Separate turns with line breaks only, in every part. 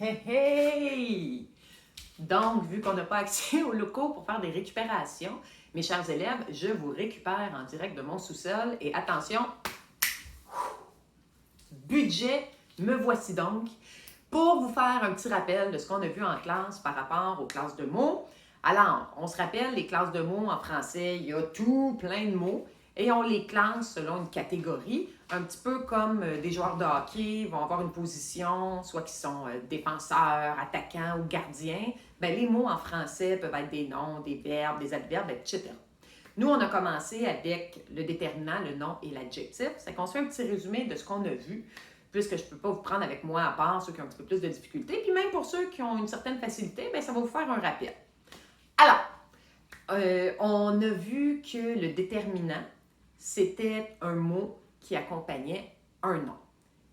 Hey, hey! Donc, vu qu'on n'a pas accès aux locaux pour faire des récupérations, mes chers élèves, je vous récupère en direct de mon sous-sol. Et attention, budget, me voici donc pour vous faire un petit rappel de ce qu'on a vu en classe par rapport aux classes de mots. Alors, on se rappelle, les classes de mots en français, il y a tout plein de mots et on les classe selon une catégorie, un petit peu comme des joueurs de hockey vont avoir une position, soit qu'ils sont défenseurs, attaquants ou gardiens. Bien, les mots en français peuvent être des noms, des verbes, des adverbes, etc. Nous, on a commencé avec le déterminant, le nom et l'adjectif. C'est qu'on se fait un petit résumé de ce qu'on a vu, puisque je ne peux pas vous prendre avec moi à part ceux qui ont un petit peu plus de difficultés. Puis même pour ceux qui ont une certaine facilité, bien, ça va vous faire un rappel. Alors, on a vu que le déterminant, c'était un mot qui accompagnait un nom.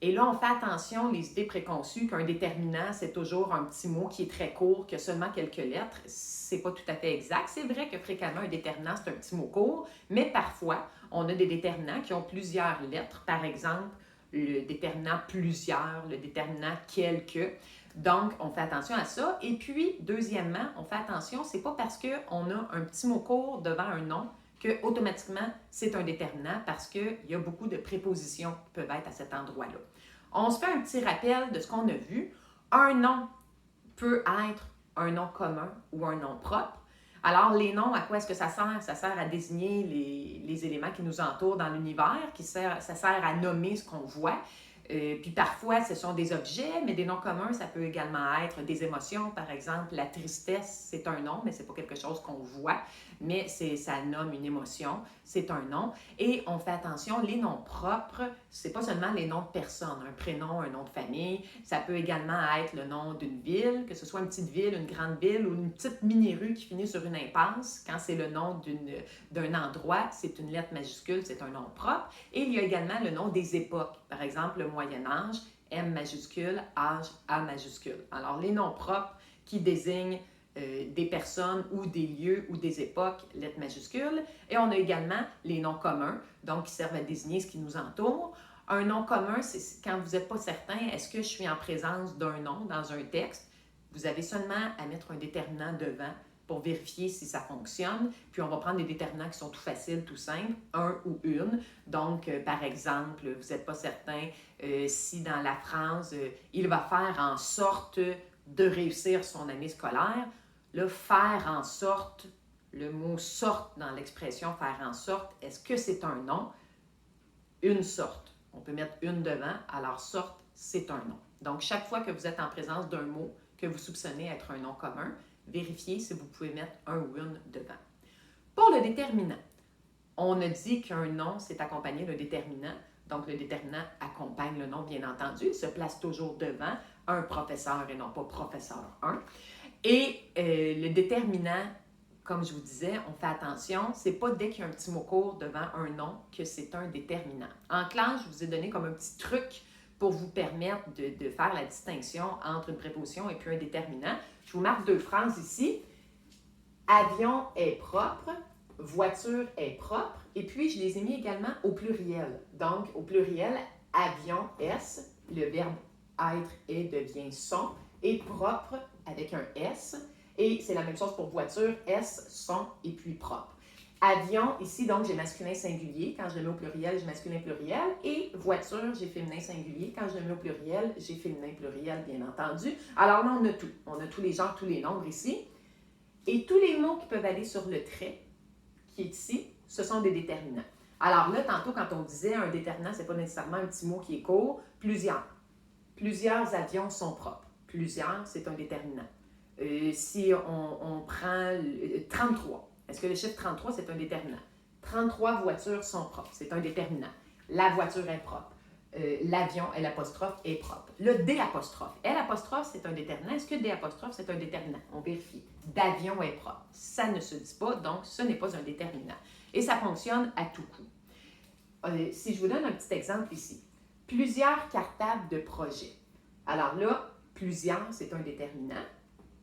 Et là, on fait attention, les idées préconçues qu'un déterminant, c'est toujours un petit mot qui est très court, qui a seulement quelques lettres. C'est pas tout à fait exact. C'est vrai que fréquemment, un déterminant, c'est un petit mot court, mais parfois, on a des déterminants qui ont plusieurs lettres. Par exemple, le déterminant plusieurs, le déterminant quelques. Donc, on fait attention à ça. Et puis, deuxièmement, on fait attention, c'est pas parce qu'on a un petit mot court devant un nom que automatiquement c'est un déterminant parce qu'il y a beaucoup de prépositions qui peuvent être à cet endroit-là. On se fait un petit rappel de ce qu'on a vu. Un nom peut être un nom commun ou un nom propre. Alors, les noms, à quoi est-ce que ça sert? Ça sert à désigner les éléments qui nous entourent dans l'univers, ça sert à nommer ce qu'on voit. Puis parfois, ce sont des objets, mais des noms communs, ça peut également être des émotions. Par exemple, la tristesse, c'est un nom, mais ce n'est pas quelque chose qu'on voit, mais ça nomme une émotion, c'est un nom. Et on fait attention, les noms propres, c'est pas seulement les noms de personnes, un prénom, un nom de famille, ça peut également être le nom d'une ville, que ce soit une petite ville, une grande ville ou une petite mini-rue qui finit sur une impasse. Quand c'est le nom d'un endroit, c'est une lettre majuscule, c'est un nom propre. Et il y a également le nom des époques. Par exemple, le Moyen-Âge, M majuscule, âge, A majuscule. Alors, les noms propres qui désignent des personnes ou des lieux ou des époques, lettres majuscules. Et on a également les noms communs, donc qui servent à désigner ce qui nous entoure. Un nom commun, c'est quand vous n'êtes pas certain, est-ce que je suis en présence d'un nom dans un texte? Vous avez seulement à mettre un déterminant devant pour vérifier si ça fonctionne. Puis on va prendre des déterminants qui sont tout faciles, tout simples, un ou une. Donc, par exemple, vous n'êtes pas certain si dans la phrase, il va faire en sorte de réussir son année scolaire. Le faire en sorte, le mot sorte dans l'expression faire en sorte, est-ce que c'est un nom? Une sorte. On peut mettre une devant, alors sorte, c'est un nom. Donc, chaque fois que vous êtes en présence d'un mot que vous soupçonnez être un nom commun, vérifiez si vous pouvez mettre un ou une devant. Pour le déterminant, on a dit qu'un nom, c'est accompagné d'un déterminant. Donc, le déterminant accompagne le nom, bien entendu. Il se place toujours devant un professeur et non pas professeur 1. Et le déterminant, comme je vous disais, on fait attention, c'est pas dès qu'il y a un petit mot court devant un nom que c'est un déterminant. En classe, je vous ai donné comme un petit truc pour vous permettre de faire la distinction entre une préposition et puis un déterminant. Je vous marque deux phrases ici. Avion est propre, voiture est propre, et puis je les ai mis également au pluriel. Donc, au pluriel, avion, S, le verbe être et devient son, et propre avec un S, et c'est la même chose pour voiture, S, son, et puis propre. Avion, ici, donc, j'ai masculin singulier. Quand je le mets au pluriel, j'ai masculin pluriel. Et voiture, j'ai féminin singulier. Quand je le mets au pluriel, j'ai féminin pluriel, bien entendu. Alors là, on a tout. On a tous les genres, tous les nombres ici. Et tous les mots qui peuvent aller sur le trait, qui est ici, ce sont des déterminants. Alors là, tantôt, quand on disait un déterminant, ce n'est pas nécessairement un petit mot qui est court. Plusieurs. Plusieurs avions sont propres. Plusieurs, c'est un déterminant. Si on prend 33, est-ce que le chiffre 33, c'est un déterminant? 33 voitures sont propres, c'est un déterminant. La voiture est propre. L'avion, L', est propre. Le D', L', c'est un déterminant. Est-ce que D', c'est un déterminant? On vérifie. D'avion est propre. Ça ne se dit pas, donc ce n'est pas un déterminant. Et ça fonctionne à tout coup. Si je vous donne un petit exemple ici. Plusieurs cartables de projet. Alors là, plusieurs, c'est un déterminant.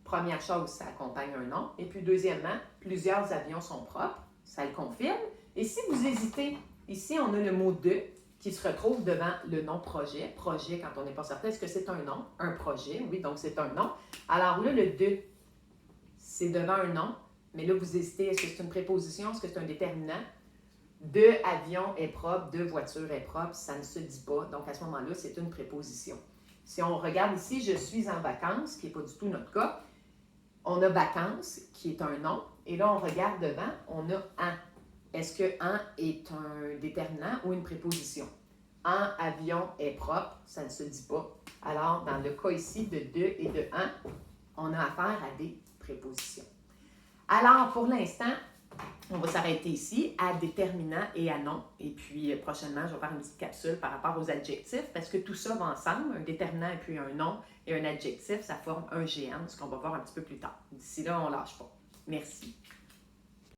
Première chose, ça accompagne un nom. Et puis deuxièmement, plusieurs avions sont propres. Ça le confirme. Et si vous hésitez, ici, on a le mot « de » qui se retrouve devant le nom projet. Projet, quand on n'est pas certain, est-ce que c'est un nom? Un projet, oui, donc c'est un nom. Alors là, le de, c'est devant un nom, mais là, vous hésitez, est-ce que c'est une préposition, est-ce que c'est un déterminant? De avion est propre, de voiture est propre, ça ne se dit pas. Donc, à ce moment-là, c'est une préposition. Si on regarde ici, je suis en vacances, qui n'est pas du tout notre cas, on a vacances, qui est un nom, et là, on regarde devant, on a en. Est-ce que en est un déterminant ou une préposition? En avion est propre, ça ne se dit pas. Alors, dans le cas ici de et de en, on a affaire à des prépositions. Alors, pour l'instant, on va s'arrêter ici à déterminant et à nom. Et puis, prochainement, je vais faire une petite capsule par rapport aux adjectifs parce que tout ça va ensemble. Un déterminant et puis un nom et un adjectif, ça forme un GN, ce qu'on va voir un petit peu plus tard. D'ici là, on ne lâche pas. Merci.